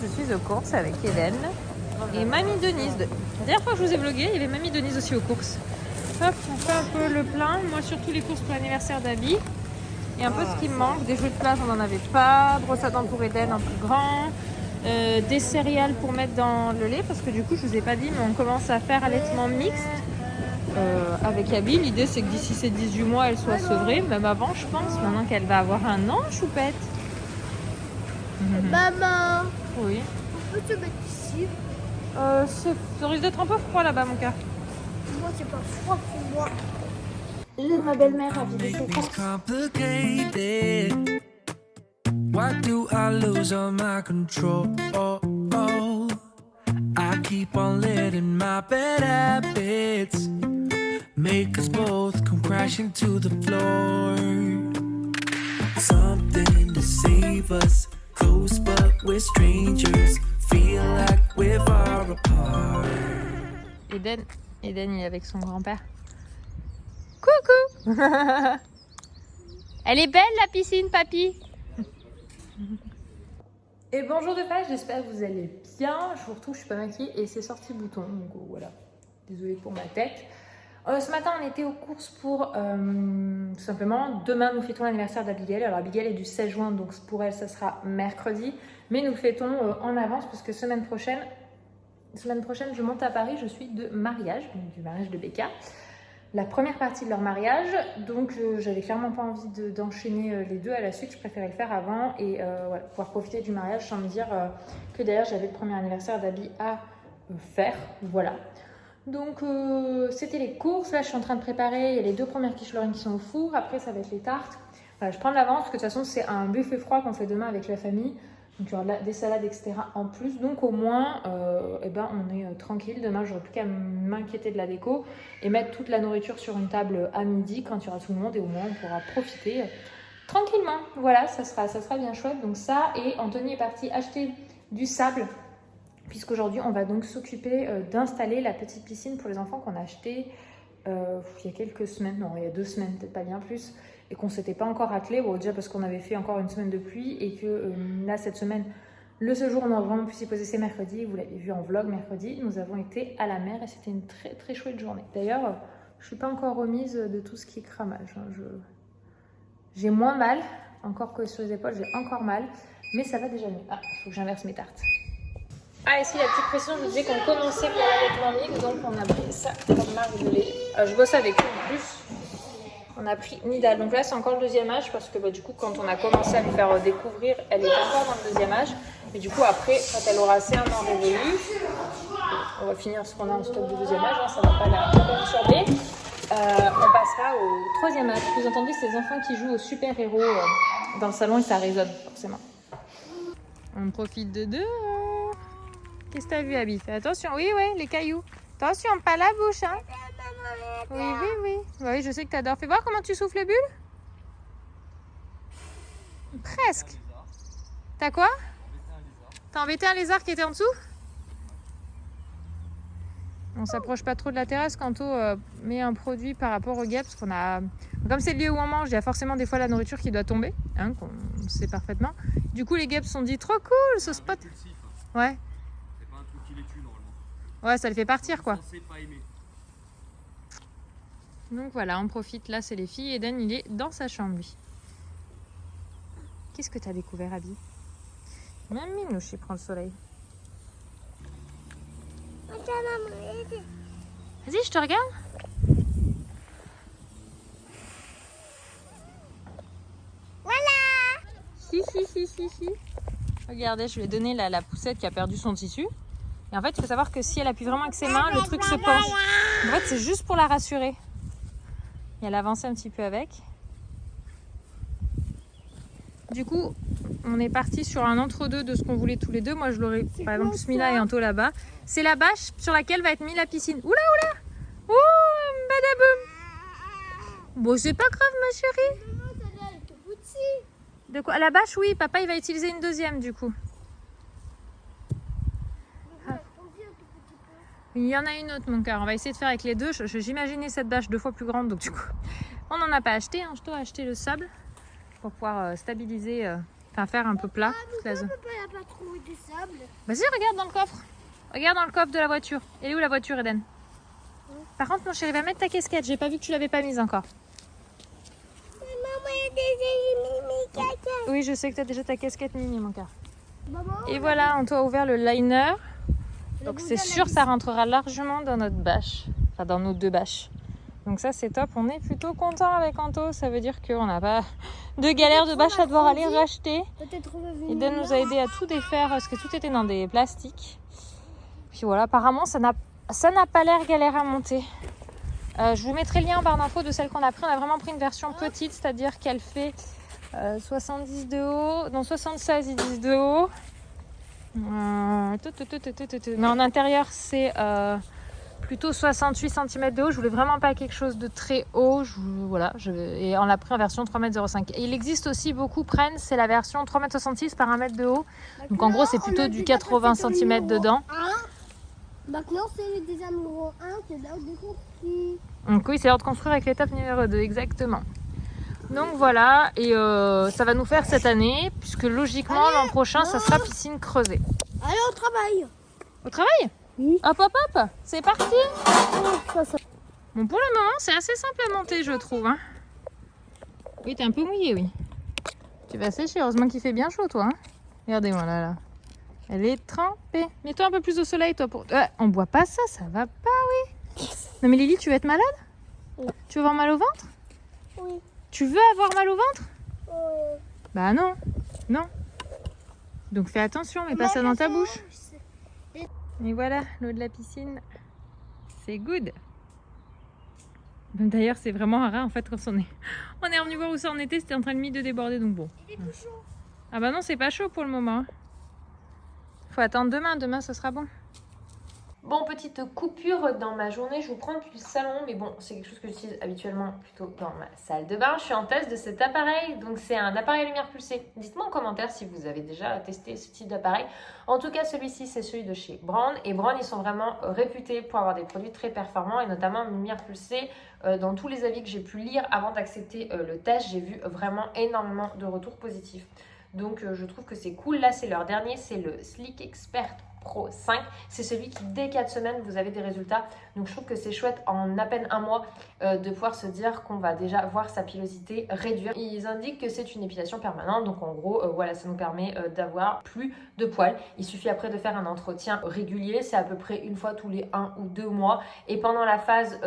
je suis aux courses avec Eden et Mamie Denise. La dernière fois que je vous ai vlogué, il y avait Mamie Denise aussi aux courses. Hop, on fait un peu le plein. Moi, surtout les courses pour l'anniversaire d'Abby. Et un peu ce qui me manque. Des jouets de plage, on n'en avait pas. Brosse à dents pour Eden, un plus grand. Des céréales pour mettre dans le lait. Parce que du coup, je vous ai pas dit, mais on commence à faire allaitement mixte avec Abby. L'idée, c'est que d'ici ses 18 mois, elle soit sevrée. Même avant, je pense. Maintenant qu'elle va avoir un an, choupette. Maman, Oui. on peut te mettre ici? Ça risque d'être un peu froid là-bas, mon cœur. Moi, c'est pas froid pour moi. Ma belle-mère a vidé ses courses. Why do I lose all my control? I keep on letting my bad habits make us both come crashing to the floor. Something to save us, close but we're strangers. Feel like we're far apart. Eden, il est avec son grand-père. Coucou. Elle est belle la piscine, papy. Et bonjour de page, j'espère que vous allez bien. Je vous retrouve, je suis pas maquillée et c'est sorti bouton, donc voilà. Désolée pour ma tête. Ce matin, on était aux courses pour tout simplement, demain nous fêtons l'anniversaire d'Abigail. Alors Abigail est du 16 juin, donc pour elle, ça sera mercredi. Mais nous fêtons en avance parce que semaine prochaine, je monte à Paris, je suis de mariage, donc du mariage de Becca. La première partie de leur mariage, donc j'avais clairement pas envie d'enchaîner les deux à la suite, je préférais le faire avant et voilà, pouvoir profiter du mariage sans me dire que d'ailleurs j'avais le premier anniversaire d'Abby à faire, voilà. Donc c'était les courses, là je suis en train de préparer, il y a les 2 premières quiches Lorraine qui sont au four, après ça va être les tartes. Voilà, je prends de l'avance parce que de toute façon c'est un buffet froid qu'on fait demain avec la famille. Donc il y aura des salades, etc. en plus. Donc au moins, on est tranquille. Demain, j'aurai plus qu'à m'inquiéter de la déco et mettre toute la nourriture sur une table à midi quand il y aura tout le monde. Et au moins, on pourra profiter tranquillement. Voilà, ça sera bien chouette. Donc ça, et Anthony est parti acheter du sable. Puisqu'aujourd'hui, on va donc s'occuper d'installer la petite piscine pour les enfants qu'on a acheté il y a quelques semaines. Non, il y a 2 semaines, peut-être pas bien plus. Et qu'on ne s'était pas encore attelé, bon, déjà parce qu'on avait fait encore une semaine de pluie et que là, cette semaine, le seul jour où on a vraiment pu s'y poser, c'est mercredi. Vous l'avez vu en vlog mercredi, nous avons été à la mer et c'était une très très chouette journée. D'ailleurs, je ne suis pas encore remise de tout ce qui est cramage. Hein. J'ai moins mal, encore que sur les épaules, j'ai encore mal, mais ça va déjà mieux. Ah, il faut que j'inverse mes tartes. Ah, ici, la petite pression, je vous disais qu'on commençait pour l'allaitement mixte, donc on a pris ça comme marque de lait. Je bosse avec eux en plus. On a pris Nidal, donc là c'est encore le 2e âge parce que du coup quand on a commencé à lui faire découvrir, elle est encore dans le 2e âge. Et du coup après, quand elle aura assez un an révolu, on va finir ce qu'on a en stock de 2e âge, hein, ça va pas la perturber. On passera au 3e âge. Vous entendez ces enfants qui jouent aux super-héros dans le salon et ça résonne forcément. On profite de deux. Qu'est-ce que t'as vu, Abby? Fais attention, oui, les cailloux. Attention, pas la bouche, hein. Oui. Bah oui, je sais que t'adores. Fais voir comment tu souffles les bulles. Presque. T'as quoi? T'as embêté un lézard qui était en dessous? On s'approche pas trop de la terrasse quand on met un produit par rapport aux guêpes. Parce qu'on a... Comme c'est le lieu où on mange, il y a forcément des fois la nourriture qui doit tomber. Hein, qu'on sait parfaitement. Du coup, les guêpes se sont dit trop cool ce spot. Ouais. C'est pas un truc qui les tue normalement. Ouais, ça le fait partir quoi. Censé pas aimer. Donc voilà, on profite. Là, c'est les filles. Eden, il est dans sa chambre, lui. Qu'est-ce que tu as découvert, Abby? Même Minouche, il prend le soleil. Vas-y, je te regarde. Voilà. Si. Regardez, je lui ai donné la poussette qui a perdu son tissu. Et en fait, il faut savoir que si elle appuie vraiment avec ses mains, le truc se penche. En fait, c'est juste pour la rassurer. Et elle avance un petit peu avec. Du coup, on est parti sur un entre-deux de ce qu'on voulait tous les deux. Moi, je l'aurais par exemple plus mis là et Anto là-bas. C'est la bâche sur laquelle va être mise la piscine. Oula. Ouh, badaboum. Bon, c'est pas grave, ma chérie. Maman, ça doit être petit. De quoi? La bâche, oui. Papa, il va utiliser une deuxième, du coup. Il y en a une autre, mon cœur. On va essayer de faire avec les deux. J'imaginais cette bâche 2 fois plus grande, donc du coup, on n'en a pas acheté. Hein. Je dois acheter le sable pour pouvoir stabiliser, faire un peu plat toute la zone. Papa n'a pas trouvé du sable. Vas-y, regarde dans le coffre. Regarde dans le coffre de la voiture. Elle est où la voiture, Eden? Par contre, mon chéri, va mettre ta casquette. J'ai pas vu que tu l'avais pas mise encore. Maman, j'ai déjà mis mes cacahuètes. Oui, je sais que tu as déjà ta casquette Mimi, mon cœur. Maman, Et voilà, on t'a ouvert le liner. Donc le c'est boudin sûr, a ça rentrera largement dans notre bâche. Enfin, dans nos 2 bâches. Donc ça, c'est top. On est plutôt content avec Anto. Ça veut dire qu'on n'a pas de galère de bâche à devoir aller racheter. peut-être revenir. Eden nous a aidé à tout défaire parce que tout était dans des plastiques. Puis voilà, apparemment, ça n'a pas l'air galère à monter. Je vous mettrai le lien en barre d'infos de celle qu'on a pris. On a vraiment pris une version petite, c'est-à-dire qu'elle fait 70 de haut, non 76 ils disent de haut. Mais en intérieur, c'est plutôt 68 cm de haut. Je voulais vraiment pas quelque chose de très haut. Et on l'a pris en version 3,05 m. Et il existe aussi beaucoup prennent, c'est la version 3,66 m par 1 m de haut. Donc en gros, c'est plutôt du 80 cm dedans. Maintenant, c'est des numéro 1, c'est l'heure de construire. Donc oui, c'est l'heure de construire avec l'étape numéro 2, exactement. Donc voilà, et ça va nous faire cette année, puisque logiquement l'an prochain, ça sera piscine creusée. Allez, au travail. Au travail? Oui. Hop, hop, hop, c'est parti. Ça. Bon, pour le moment, c'est assez simple à monter, je trouve. Hein. Oui, t'es un peu mouillé, oui. Tu vas sécher, heureusement qu'il fait bien chaud, toi. Hein. Regardez-moi là. Elle est trempée. Mets-toi un peu plus au soleil, toi. On boit pas ça, ça va pas, oui. Non mais Lily, tu veux être malade? Oui. Tu veux avoir mal au ventre? Oui. Tu veux avoir mal au ventre? Oui. Bah non, non. Donc fais attention, mets pas ça dans ta bouche. Et voilà, l'eau de la piscine, c'est good. D'ailleurs, c'est vraiment rare en fait quand on est revenu voir où ça en était, c'était en train de déborder, donc bon. Il est plus chaud. Ah bah non, c'est pas chaud pour le moment. Faut attendre demain, ce sera bon. Bon, petite coupure dans ma journée, je vous prends depuis le salon, mais bon, c'est quelque chose que j'utilise habituellement plutôt dans ma salle de bain. Je suis en test de cet appareil, donc c'est un appareil à lumière pulsée. Dites-moi en commentaire si vous avez déjà testé ce type d'appareil. En tout cas, celui-ci, c'est celui de chez Braun, et Braun, ils sont vraiment réputés pour avoir des produits très performants, et notamment une lumière pulsée. Dans tous les avis que j'ai pu lire avant d'accepter le test, j'ai vu vraiment énormément de retours positifs. Donc je trouve que c'est cool. Là, c'est leur dernier, c'est le Sleek Expert Pro 5. C'est celui qui, dès 4 semaines, vous avez des résultats. Donc je trouve que c'est chouette en à peine un mois de pouvoir se dire qu'on va déjà voir sa pilosité réduire. Ils indiquent que c'est une épilation permanente. Donc en gros, voilà, ça nous permet d'avoir plus de poils. Il suffit après de faire un entretien régulier. C'est à peu près une fois tous les 1 ou 2 mois. Et pendant la phase,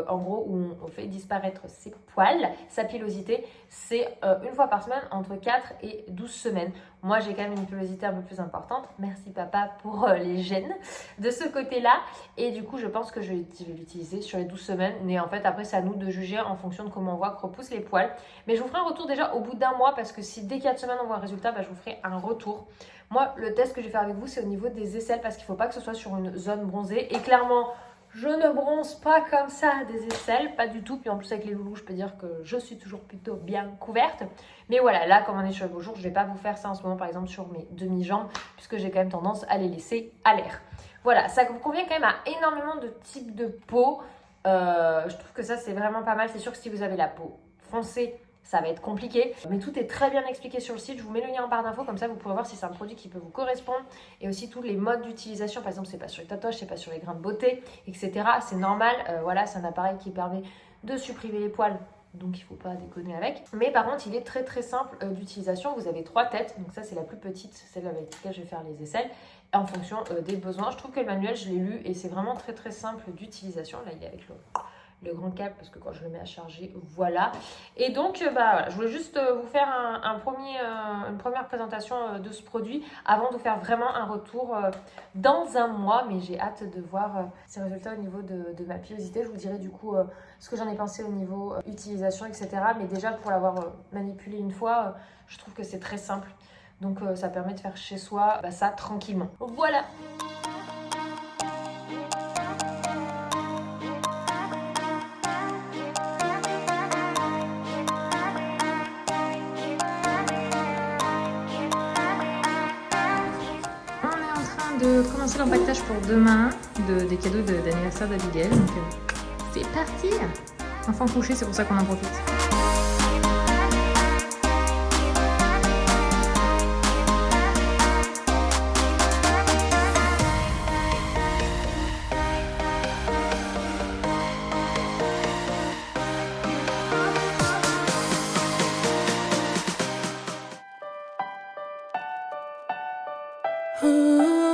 en gros, où on fait disparaître ses poils, sa pilosité, c'est une fois par semaine, entre 4 et 12 semaines. Moi, j'ai quand même une pilosité un peu plus importante. Merci papa pour les gènes de ce côté-là. Et du coup, je pense que je vais l'utiliser sur les 12 semaines. Mais en fait, après, c'est à nous de juger en fonction de comment on voit que repoussent les poils. Mais je vous ferai un retour déjà au bout d'un mois parce que si dès 4 semaines, on voit un résultat, bah, je vous ferai un retour. Moi, le test que je vais faire avec vous, c'est au niveau des aisselles parce qu'il ne faut pas que ce soit sur une zone bronzée. Et clairement, je ne bronze pas comme ça des aisselles, pas du tout. Puis en plus avec les loulous, je peux dire que je suis toujours plutôt bien couverte. Mais voilà, là, comme on est sur les beaux jours, je ne vais pas vous faire ça en ce moment, par exemple, sur mes demi-jambes, puisque j'ai quand même tendance à les laisser à l'air. Voilà, ça vous convient quand même à énormément de types de peau. Je trouve que ça, c'est vraiment pas mal. C'est sûr que si vous avez la peau foncée, ça va être compliqué, mais tout est très bien expliqué sur le site. Je vous mets le lien en barre d'infos, comme ça vous pourrez voir si c'est un produit qui peut vous correspondre et aussi tous les modes d'utilisation. Par exemple, c'est pas sur les tatouages, c'est pas sur les grains de beauté, etc. C'est normal. Voilà, c'est un appareil qui permet de supprimer les poils, donc il faut pas déconner avec. Mais par contre, il est très très simple d'utilisation. Vous avez 3 têtes, donc ça c'est la plus petite, celle avec laquelle je vais faire les aisselles, en fonction des besoins. Je trouve que le manuel, je l'ai lu et c'est vraiment très très simple d'utilisation. Là, il est avec le grand câble parce que quand je le mets à charger, voilà. Et donc voilà, je voulais juste vous faire une première présentation de ce produit avant de vous faire vraiment un retour dans un mois, mais j'ai hâte de voir ces résultats au niveau de ma pilosité. Je vous dirai du coup ce que j'en ai pensé au niveau utilisation, etc. Mais déjà pour l'avoir manipulé une fois, je trouve que c'est très simple, donc ça permet de faire chez soi ça tranquillement. Voilà. De commencer l'empaquetage pour demain des cadeaux d'anniversaire d'Abigail. Donc c'est parti. Enfant couché, c'est pour ça qu'on en profite. Ooh.